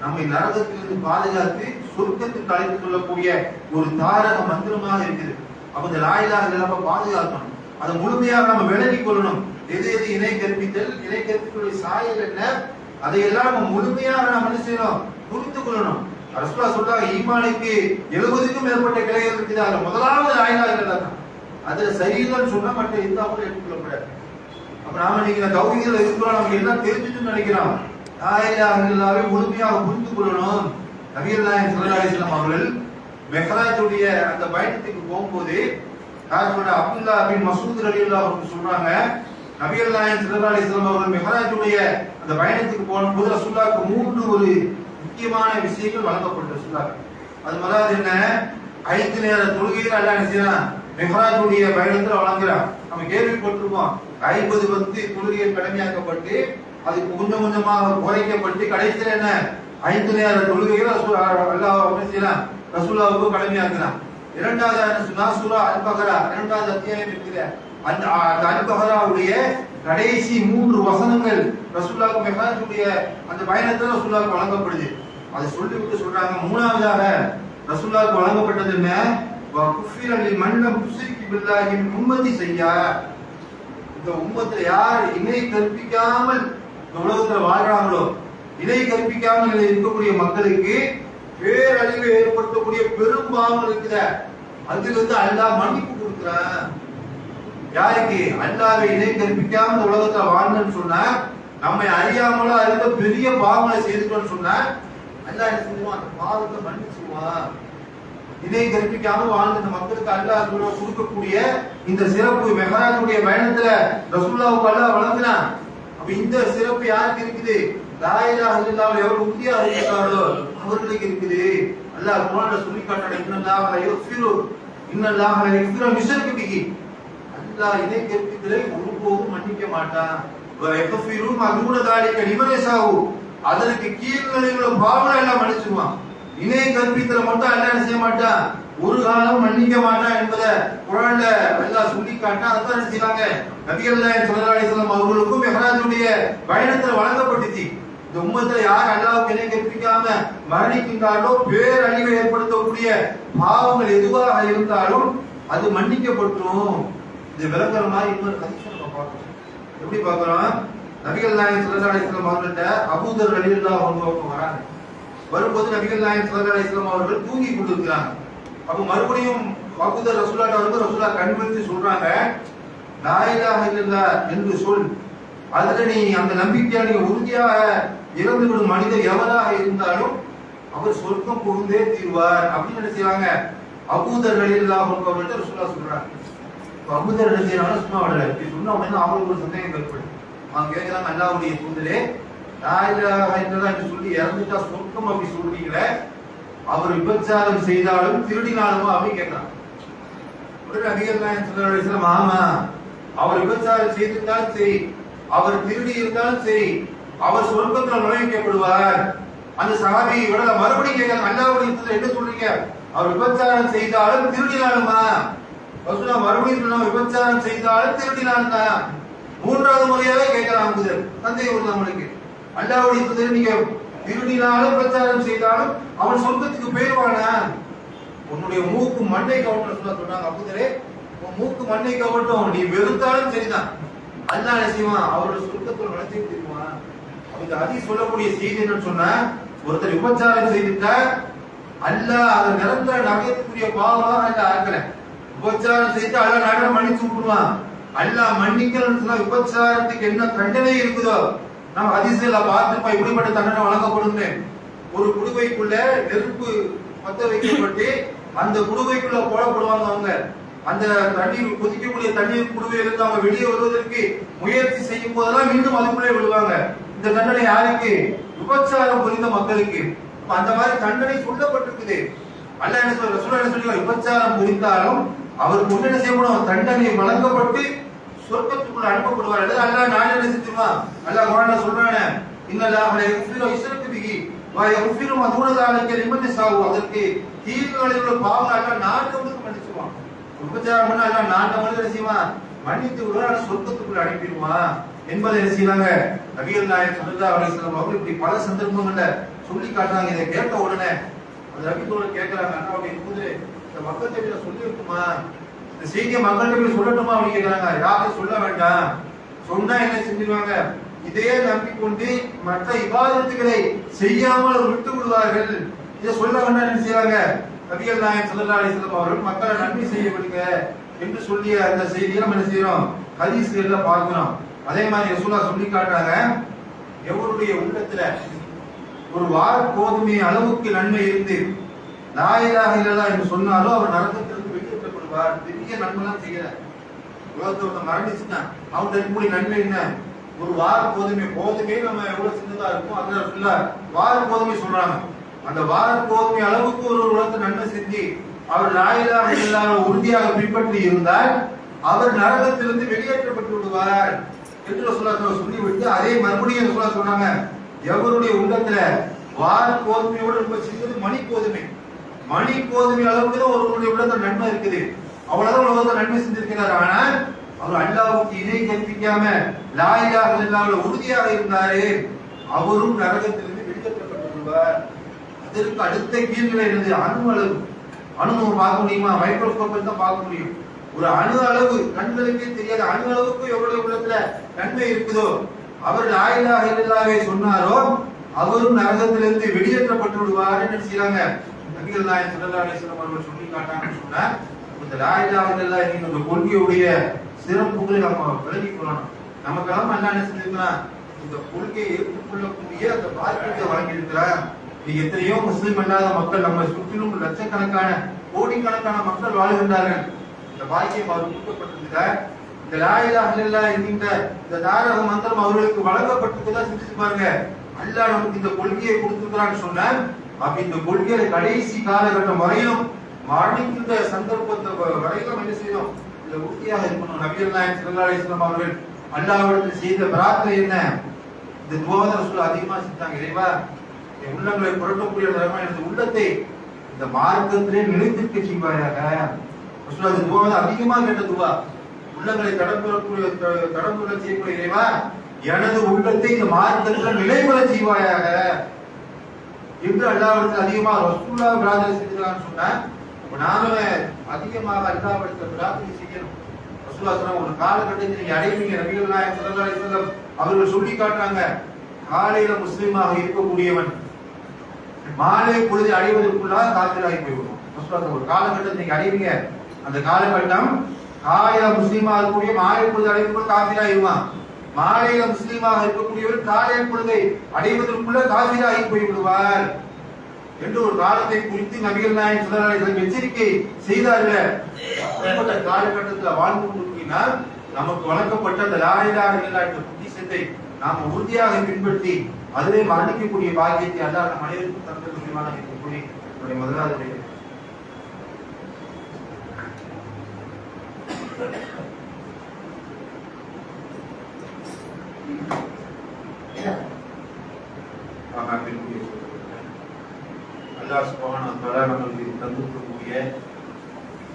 Speaker 1: நம்மை நரகத்திலிருந்து பாதுகாத்து சொர்க்கத்துக்கு அழைத்து சொல்லக்கூடிய ஒரு தாரக மந்திரமாக இருக்குது. அப்ப இந்த லா இலாஹ இல்லல்லாஹ் பாதுகாக்கணும், அதை முழுமையாக நம்ம விளங்கிக் கொள்ளணும். எது எது இணை கற்பித்தல், இணை கற்பித்தலுடைய சாயல் என்ன, அதையெல்லாம் நம்ம முழுமையாக நாம் என்ன செய்யணும்? புரிந்து கொள்ளணும். ரசூலுல்லாஹ் சொல்றாங்க, ஈமானுக்கு 70க்கும் மேற்பட்ட கிளைகள் இருக்குது. அதுல முதலாவது லா இலாஹ இல்லல்லாஹ் தான். அதுல சரியில்லைன்னு சொன்னா மற்ற எந்த அமலும் எடுத்துக்கொள்ளக்கூடாது. அப்ப நாம இன்னைக்கு தௌஹீதுல இருக்கிறோம், நமக்கு எல்லாம் தெரிஞ்சுட்டு நினைக்கிறோம். லா இலாஹ இல்லல்லாஹ்வை முழுமையாக புரிந்து கொள்ளணும். நபிகள் நாயகம் ஸல்லல்லாஹு அலைஹி வஸல்லம் அவர்கள் மெஹ்ராஜுடைய அந்த பயணத்துக்கு போகும்போது அப்துல்லாஹ் பின் மஸ்ஊத் ரலியல்லாஹு அன்ஹு சொல்றாங்க, நபிகள் நாயகம் ஸல்லல்லாஹு அலைஹி வஸல்லம் அவர்கள் மெஹ்ராஜுடைய அந்த பயணத்துக்கு போகும்போது ரசூலுல்லாஹ்க்கு 3 ஒரு முக்கியமான விஷயங்கள் வழங்கப்பட்ட ரசூலுல்லாஹ். அது முதலாவது என்ன? 5 நேர தொழுகையை அல்லாஹ் என்ன செய்றான்? மெஹ்ராஜுடைய பயணத்துல வழங்குறான். நம்ம கேள்விப்பட்டிருக்கோம், 50 பக்தி தொழுகைகள் கடமையாக்கப்பட்டு அது கொஞ்சம் கொஞ்சமாக குறைக்கப்பட்டு கடைசியில் என்ன 5 நேர தொழுகைகள் அல்லாஹ் என்ன செய்றான்? ரசூலுல்லாஹ்வுக்கு கடமையாக்குறான். இரண்டாவது என்ன சொன்னா, சூரா அல் பக்ரா 2வது அத்தியாயம் இருக்குது. அந்த அல் பக்ராவுடைய கடைசி 3 வசனங்கள் ரசூலுல்லாஹ் மெஹ்ராஜுடைய அந்த பயணத்துல ரசூலுல்லாஹ் வழங்கப்படுது. அதை சொல்லிவிட்டு சொல்றாங்க, மூணாவதாக ரசூலுல்லாஹ் வழங்கப்பட்டது என்ன? வகுஃபிர லிமன் லம் துஷ்ரிக் பில்லாஹி மின் உம்மத்தி செய்யா. இந்த உம்மத்துல யார் இணை கற்பிக்காமல் இந்த உலகத்துல வாழ்றாங்களோ, இணை கற்பிக்காமல் இருக்கக்கூடிய மக்களுக்கு பேரழிவை ஏற்படுத்தக்கூடிய பெரும் பாவங்கள் இருக்குத, அதிலிருந்து அல்லாஹ் மன்னிப்பு கொடுக்கிறான். யாருக்கு? அல்லாஹ்வை இணை கற்பிக்காமல் உலகத்துல வாழ்ந்தன்னு சொன்னா, நம்மை அறியாமலோ அறிந்த பெரிய பாவங்களை செய்துட்டோம்னு சொன்னா அல்லாஹ் என்ன செய்வான்? அந்த பாவத்தை மன்னிச்சுவான். இணை கற்பிக்காமல் வாழ்ந்த மக்களுக்கு அல்லாஹ் கொடுக்கக்கூடிய இந்த சிறப்பு மெஹ்ராஜுடைய பயணத்துல ரசூலுல்லாஹ்வுக்கு அல்லாஹ் வழங்கினான். அப்ப இந்த சிறப்பு யாருக்கு இருக்குது? லா இலாஹ இல்லல்லாஹ் எவர் உறுதியாக இருக்கிறார்களோ அவர்களுக்கு இருக்குது. அல்லாஹ் குர்ஆன்ல சொல்லி காட்டுறான், இன்னல்லாஹ லா யக்ஃபிரு இன்னல்லாஹ லா யக்ஃபிரு மிஷ்ரிக பிஹி. அல்லாஹ் இணை கற்பித்தலை ஒருபோதும் மன்னிக்க மாட்டான். வ யக்ஃபிரு மா தூன தாலிக லிமன் யஷாஉ. அதற்கு கீழ்நிலையில் உள்ள பாவங்களை எல்லாம் மன்னிச்சுவான். இணை கற்பித்தலை மட்டும் அல்லாஹ் என்ன செய்ய மாட்டான்? ஒரு காலம் மன்னிக்க மாட்டான் என்பதை குர்ஆன்ல அல்லாஹ் சொல்லி காட்டினா அதான் என்ன செய்வாங்க? நபிகள் நாயகம் ஸல்லல்லாஹு அலைஹி வஸல்லம் அவர்களுக்கும் மெஹ்ராஜுடைய பயணத்தில் வழங்கப்பட்டுச்சு. இந்த உம்மத்துல யார் அல்லாஹ்வுக்கு இணை கற்பிக்காம மரணிக்கின்றார்களோ, பேரழிவை ஏற்படுத்தக்கூடிய பாவங்கள் எதுவாக இருந்தாலும் அது மன்னிக்கப்பட்டுரும். இது விளங்குற மாதிரி இன்னொரு ஹதீஸ் நம்ம பார்க்கிறோம். எப்படி பார்க்கிறோம்? நபிகள் நாயகம் ஸல்லல்லாஹு அலைஹி வஸல்லம் அவர்கள்ட்ட அபூதர் ரலியல்லாஹு அன்ஹு வராங்க. வரும்போது நபிகள் நாயகம் ஸல்லல்லாஹு அலைஹி வஸல்லம் அவர்கள் தூங்கி கொண்டிருக்கிறாங்க. அப்ப மறுபடியும் அபூதர் ரசூலுல்லாஹ் அவர்கள் ரசூலுல்லாஹ் கண்விழித்து சொல்றாங்க, லா இலாஹ இல்லல்லாஹ் என்று சொல், அதுல நீ அந்த நம்பிக்கையால் நீ உறுதியாக இறந்துவிடும் மனிதர் எவராக இருந்தாலும் அவர் சொர்க்கம் புகுந்தே தீர்வார் அப்படின்னு என்ன செய்வாங்க? அபூதர் ரலியல்லாஹு அன்ஹு அவர்கள்ட்ட ரசூலுல்லாஹ் சொல்றாங்க. அபூதர் என்ன செய்யறாங்க? சும்மா விடல. இப்படி சொன்ன உடனே அவங்களுக்கு ஒரு சந்தேகம் ஏற்படும். அவங்க கேட்கிறாங்க, அல்லாஹ்வுடைய தூதரே, லா இலாஹ இல்லல்லாஹ் என்று சொல்லி இறந்துட்டா சொர்க்கம் அப்படி சொல்றீங்களே, அவர் விபச்சாரம் செய்தாலும் திருடினாலுமா அப்படின்னு கேட்கிறாங்க. உடனே நபிகள் நாயகம் ஸல்லல்லாஹு அலைஹி வஸல்லம், ஆமா, அவர் விபச்சாரம் செய்திருந்தாலும் சரி, அவர் திருடி இருந்தாலும் சரி, அவர் சொர்க்கத்தில் நுழைவிக்கப்படுவார். அந்த சஹாபி விட மறுபடியும் கேட்கிறாங்க, அல்லாஹ்வுடைய தூதரே என்ன சொல்றீங்க? அவர் விபச்சாரம் செய்தாலும் திருடினாலுமா? ரசூலுல்லாஹ் மறுபடியும் சொன்னாங்க, விபச்சாரம் செய்தாலும் திருடினாலும் தான். 3வது முறையாவே கேட்கிறாங்க. சந்தேகம் வருது நம்மளுக்கு. அல்லாஹ்வுடைய தூதரே, நீங்க திருடினாலும் பிரச்சாரம் செய்தாலும் அவன் சொர்க்கத்துக்கு போயிடுவானா? உன்னுடைய மூக்கு மண்ணை கவட்டும் சொன்னாங்க. அபூதரே, உன் மூக்கு மண்ணை கவட்டும், நீ வெறுத்தாலும் சரிதான், அல்லாஹ் என்ன செய்வான்? அவரோட சொர்க்கத்தில் நுழைச்சி தெரியுமா? இந்த ஹதீஸ் சொல்லக்கூடிய செய்தி என்னன்னு சொன்னா, ஒருத்தர் விபச்சாரம் செய்துட்டா அல்லாஹ் அதை நிரந்தர நகையத்துக்குரிய பாவமா அல்லாஹ் ஆக்கல. விபச்சாரம் செய்து அல்லாஹ் நாட மன்னிச்சு விட்டுருவான். அல்லாஹ் மன்னிக்கணும்னு சொன்னா விபச்சாரத்துக்கு என்ன தண்டனை இருக்குதோ நம்ம ஹதீஸ்ல பார்த்துப்பா இப்படிப்பட்ட தண்டனை வழங்கப்படுது. ஒரு குடுவைக்குள்ள நெருப்பு பத்த வைக்கப்பட்டு அந்த குடுவைக்குள்ள போடப்படுவாங்க. அவங்க அந்த தண்ணீர் கொதிக்கக்கூடிய தண்ணீர் குடுவையிலிருந்து அவங்க வெளியே வருவதற்கு முயற்சி செய்யும் போதெல்லாம் மீண்டும் அதுக்குள்ளே விழுவாங்க. இந்த தண்டனை யாருக்கு? விபச்சாரம் புரிந்த மக்களுக்கு. அந்த மாதிரி தண்டனை சொல்லப்பட்டிருக்குது. அல்லாஹ் என்ன சொல்ற? ரசூலுல்லாஹ் என்ன சொல்றாங்க? விபச்சாரம் புரிந்தாலும் அவருக்கு என்ன செய்யப்படும்? தண்டனை வழங்கப்பட்டு சொர்க்கத்துக்குள்ள அனுப்பப்படுவார். அல்லாஹ் நான் என்ன செஞ்சிருவான்? அல்லாஹ் குர்ஆன்ல சொல்றானே, இன்னல்லாஹ லா யக்ஃபிரு யுஷ்ரகு பிஹி வ யக்ஃபிரு மா தூன ஸாலிக லிமன் யஷாஉ. அதற்கு தீர்வுகளில் உள்ள பாவங்கள் அல்லாஹ் நாட்டமுக்கு மன்னிச்சுவான். விபச்சாரம் பண்ணா அல்லாஹ் நாட்டமுக்கு என்ன செய்வான்? மன்னித்து விடுவான், சொர்க்கத்துக்குள்ள அனுப்பிடுவான் என்பதை என்ன செய்வாங்க? நபிகள் நாயகம் ஸல்லல்லாஹு அலைஹி வஸல்லம் அவர்கள் இப்படி பல சந்தர்ப்பங்கள்ல சொல்லி காட்டுறாங்க. இதை கேட்ட உடனே அந்த நபிகளோட கேட்கிறாங்க, அண்ணா இருக்கும்போது இந்த மக்கள்கிட்ட சொல்லி இருக்குமா, இந்த செய்தியை மக்கள்கிட்ட சொல்லட்டுமா அப்படின்னு கேட்கிறாங்க. யாரும் சொல்ல வேண்டாம், சொன்னா என்ன செஞ்சிருவாங்க? இதையே நம்பிக்கொண்டு மற்ற இபாதத்துகளை செய்யாமல் விட்டு விடுவார்கள். இதை சொல்ல வேண்டாம் என்ன செய்வாங்க? நபிகள் நாயகம் ஸல்லல்லாஹு அலைஹி வஸல்லம் அவர்கள் மக்களை நன்மை செய்ய விடுங்க என்று சொல்லிய அந்த செய்தியை நம்ம என்ன செய்யறோம்? ஹதீஸ்ல பார்க்கிறோம். அதே மாதிரி ரசூலுல்லாஹ் சொல்லி காட்டுறாங்க, எவருடைய உள்ளத்துல ஒரு வார் கோதுமை அளவுக்கு நன்மை இருந்து லா இலாஹ இல்லல்லாஹ் என்று சொன்னாலும் அவர் நரகத்திலிருந்து வெளியேற்றப்படுவார். பெரிய நன்மைலாம் செய்யல, உலகத்துல மரணிச்சுன்னா அவன் இருக்கக்கூடிய நன்மை என்ன? ஒரு வார் கோதுமை நம்ம எவ்வளவு சின்னதா இருக்கும் அதுல ஃபுல்லா வார் கோதுமை சொல்றாங்க. அந்த வார் கோதுமை அளவுக்கு ஒரு உலகத்தை நன்மை செஞ்சு அவர் லா இலாஹ இல்லல்லாஹ் உறுதியாக பின்பற்றி இருந்தால் அவர் நரகத்திலிருந்து வெளியேற்றப்பட்டு விடுவார் என்று ரசூலுல்லாஹ் சொல்லி விட்டு அதே மறுபடியும் ரசூலுல்லாஹ் சொன்னாங்க, எவருடைய உள்ளத்துல வார் கோதுமையோட ரொம்ப சின்னது மணி கோதுமை அளவுக்கு தான் ஒருவருடைய உள்ளத்துல நன்மை இருக்குது. அவ்வளவுதான் உலகத்துல நன்மை செஞ்சிருக்கிறார். ஆனால் அவர் அல்லாஹ்வுக்கு இணை கற்பிக்காம லா இலாஹ இல்லல்லாஹ் உறுதியாக இருந்தாரே, அவரும் நரகத்திலிருந்து வெளியேற்றப்பட்டு விடுவார். அதற்கு அடுத்த கீழ்நிலை என்னது? அணு பார்க்க முடியுமா? மைக்ரோஸ்கோப்பில் தான் பார்க்க முடியும். ஒரு அணு அளவு கண்களுக்கே தெரியாத அணு அளவுக்கு எவ்வளவு உள்ளத்துல நன்மை இருக்குதோ அவர் லா இலாஹ இல்லல்லாஹ்வை சொன்னாரோ அவரும் நரகத்திலிருந்து வெளியேற்றப்பட்டு விடுவார் என்று செய்றாங்க. நபிகள் நாயகம் ஸல்லல்லாஹு அலைஹி வஸல்லம் அவர்கள் சொல்லி காட்டாங்கன்னு சொன்னா, இந்த லா இலாஹ இல்லல்லாஹ் என்கிற கொள்கையுடைய சிறப்புகளை நம்ம விளங்கிக் கொள்ளணும். நமக்கெல்லாம் அல்லாஹ் என்ன செஞ்சிருக்கிறான்? இந்த கொள்கையை ஏற்றுக்கொள்ளக்கூடிய அந்த பாக்கியத்தை வழங்கியிருக்கிறார். எத்தனையோ முஸ்லிம் அல்லாத மக்கள் நம்ம சுற்றிலும் லட்சக்கணக்கான கோடிக்கணக்கான மக்கள் வாழ்கின்றார்கள். இந்த பாக்கியம் அவர் கொடுக்கப்பட்டிருக்கிறார். இந்த லா இலாஹ இல்லல்லாஹ் என்கின்ற இந்த தாரக மந்திரம் அவர்களுக்கு வழங்கப்பட்டிருக்கிறதா சிந்திச்சு பாருங்க. அல்லாஹ் நமக்கு இந்த கொள்கையை கொடுத்திருக்கிறான்னு சொன்னா, அப்ப இந்த கொள்கையை கடைசி காலகட்டம் வரையிலும் மரணிக்கின்ற சந்தர்ப்பத்தை வரையிலும் என்ன செய்யணும்? இந்த உறுதியாக இருக்கணும். நபிகள் நாயகம் ஸல்லல்லாஹு அலைஹி வஸல்லம் அவர்கள் அல்லாஹ்விடத்தில் செய்த பிரார்த்தனை என்ன? இந்த துஆவை ரசூல் அதிகமா செஞ்சாங்க. இறைவா, என் உள்ளங்களை புரட்டக்கூடிய இந்த உள்ளத்தை இந்த மார்க்கத்திலே நிலைத்திருக்க செய்வாயாக. ரசூல் அந்த துஆவை அதிகமா கேட்ட துஆ. உள்ளங்களை கடந்துள்ள செய்யக்கூடிய இறைவா, எனது உள்ளத்தை இந்த மார்க்கத்தில் நிலைபெற செய்வாயாக என்று அல்லாஹ்விடத்தில் அதிகமா ரசூலுல்லாஹ் பிரார்த்தனை செஞ்சாங்கன்னு சொன்னா, நாம அதிகமாக அல்லாஹ்விடத்தில் பிரார்த்தனை செய்யணும். ரசூலுல்லாஹ் சொன்ன ஒரு காலகட்டத்தில் நீங்க அடைவீங்க. நபிகள் நாயகம் ஸல்லல்லாஹு அலைஹி வஸல்லம் அவர்கள் சொல்லி காட்டுறாங்க, காலையில முஸ்லிமாக இருக்கக்கூடியவன் மாலை பொழுது அடைவதற்குள்ளாக காத்திராகி போய்விடும். ரசூலுல்லாஹ் ஒரு காலகட்டத்தில் நீங்க அடைவீங்க. அந்த காலகட்டம் காலையில முஸ்லிமாக இருக்கக்கூடிய மாலை பொழுது அடைவதற்குள் காத்திராகிடுவான். மாலையில முஸ்லிமாக இருக்கக்கூடியவர் காலை பொழுதை அடைவதற்குள்ள காபிராகி போய்விடுவார் என்று ஒரு காலத்தை குறித்து நபிகள் நாயகம் ஸல்லல்லாஹு அலைஹி வஸல்லம் எச்சரிக்கை செய்தார்கள். அந்த காலகட்டத்தில் வாழ்ந்து கொண்டிருக்கிறார். நமக்கு வழங்கப்பட்ட அந்த லா இலாஹ இல்லல்லாஹ் என்ற புத்திசத்தை நாம் உறுதியாக பின்பற்றி அதிலே மரணிக்கக்கூடிய பாக்கியத்தை அல்லாஹ் நம் அனைவருக்கும் தந்தது முடிவான கூறி என்னுடைய முதலாவது அல்லாஹ் சுப்ஹானஹு வ தஆலா நமக்கு தந்திருக்கக்கூடிய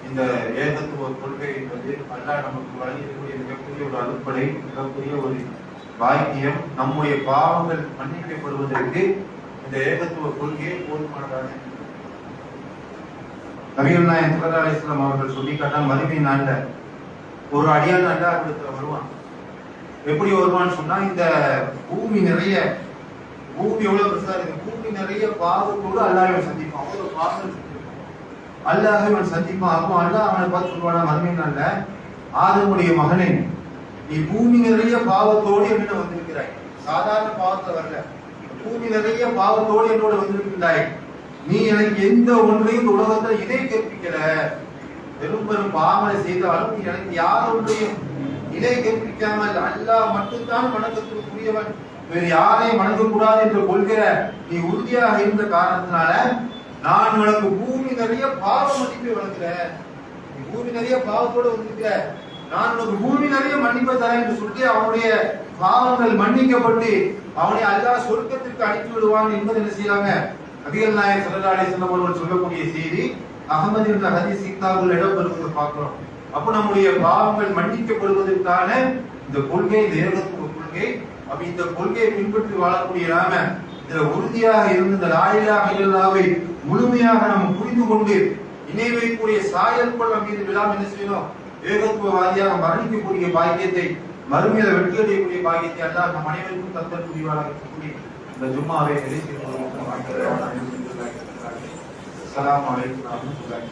Speaker 1: இந்த ஏகத்துவ கொள்கை என்பது அல்லாஹ் நமக்கு வழங்கியிருக்கக்கூடிய மிகப்பெரிய ஒரு அருட்படை, மிகப்பெரிய ஒரு பாக்கியம். நம்முடைய பாவங்கள் மன்னிக்கப்படுவதற்கு இந்த ஏகத்துவ கொள்கையை போதுமானதான நபிகள் நாயகம் ஸல்லல்லாஹு அலைஹி வஸல்லம் அவர்கள் சொல்லி காட்டான், மறுமை நாள்ல ஒரு அடியான் அல்லாஹ்விடத்துல வருவான். எப்படி வருவான்னு சொன்னா, இந்த பூமி நிறைய, பூமி எவ்வளவு பெருசா இருக்கு, பூமி நிறைய பாவத்தோடு அல்லாஹ்வை சந்திப்பான். அவ்வளவு பாவம் அல்லாஹ்வை அவன் சந்திப்பான். அப்போ அல்லாஹ் அவனை பார்த்து சொல்லுவானா மறுமை நாள்ல, ஆதமுடைய மகனே, நீ பூமி நிறைய பாவத்தோடு என்னோட வந்திருக்கிறாய். சாதாரண பாவத்தை வரல, பூமி நிறைய பாவத்தோடு என்னோட வந்திருக்கிறாய். நீ எனக்கு எந்த ஒன்றையும் உலகத்துல இணை கற்பிக்கல. பெரும் பெரும் பாவனை செய்தாலும் நீ எனக்கு யார் ஒன்றையும் இணை கற்பிக்காமல் அல்லாஹ் மட்டும்தான் வணக்கத்திற்குரியவன், வேறு யாரையும் வணங்கக்கூடாது என்று கொள்கிற நீ உறுதியாக இருந்த காரணத்தினால நான் உனக்கு பூமி நிறைய பாவ மன்னிப்பை வழங்குறேன். நீ பூமி நிறைய பாவத்தோடு வந்திருக்கிற, நான் உனக்கு பூமி நிறைய மன்னிப்பை தரேன் என்று சொல்லி அவனுடைய பாவங்கள் மன்னிக்கப்பட்டு அவனை அல்லாஹ் சொர்க்கத்திற்கு அனுப்பி விடுவான் என்பது என்ன செய்யறாங்க நபிகள் நாயகம் ஸல்லல்லாஹு அலைஹி வஸல்லம் அவர்கள் சொல்லக்கூடிய செய்தி அஹ்மத் என்ற ஹதீஸ் கிதாபில் இடம்பெறுவதை பார்க்கிறோம். அப்ப நம்முடைய பாவங்கள் மன்னிக்கப்படுவதற்கான இந்த கொள்கை, இந்த ஏகத்துவ கொள்கை. அப்ப இந்த கொள்கையை பின்பற்றி வாழக்கூடிய நாம இதுல உறுதியாக இருந்து இந்த லா இலாஹ இல்லல்லாஹ்வை முழுமையாக நாம் புரிந்து கொண்டு இணை வைக்கக்கூடிய சாயல்கள் நம் மீது விழாம என்ன செய்யணும், ஏகத்துவவாதியாக மரணிக்கக்கூடிய பாக்கியத்தை, மறுமையில வெற்றி அடையக்கூடிய பாக்கியத்தை அல்லாஹ் நம் அனைவருக்கும் தந்தல் புரிவாராக இருக்கக்கூடிய இந்த ஜும்மாவை நிறைவு அஸ்ஸலாமு அலைக்கும் வரஹ்மத்துல்லாஹி